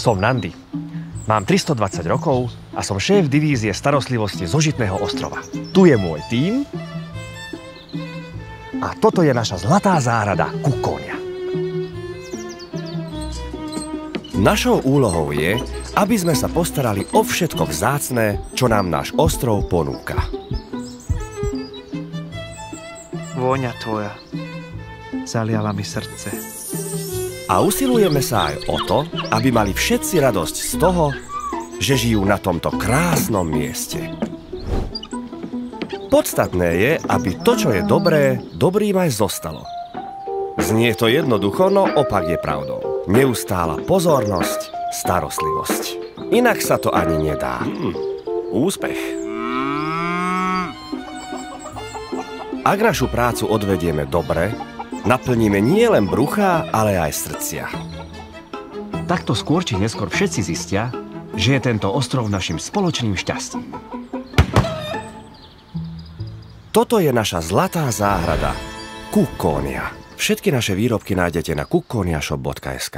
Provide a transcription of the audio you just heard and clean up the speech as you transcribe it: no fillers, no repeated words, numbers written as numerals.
Som Nandi. Mám 320 rokov a som šéf divízie starostlivosti zo Žitného ostrova. Tu je môj tím a toto je naša zlatá záhrada Kukkonia. Našou úlohou je, aby sme sa postarali o všetko vzácne, čo nám náš ostrov ponúka. Vôňa tvoja zaliala mi srdce. A usilujeme sa aj o to, aby mali všetci radosť z toho, že žijú na tomto krásnom mieste. Podstatné je, aby to, čo je dobré, dobrým aj zostalo. Znie to jednoducho, no opak je pravdou. Neustála pozornosť, starostlivosť. Inak sa to ani nedá. Úspech. Ak našu prácu odvedieme dobre, naplníme nielen bruchá, ale aj srdcia. Takto skôr či neskôr všetci zistia, že je tento ostrov našim spoločným šťastím. Toto je naša zlatá záhrada Kukkonia. Všetky naše výrobky nájdete na kukkoniashop.sk.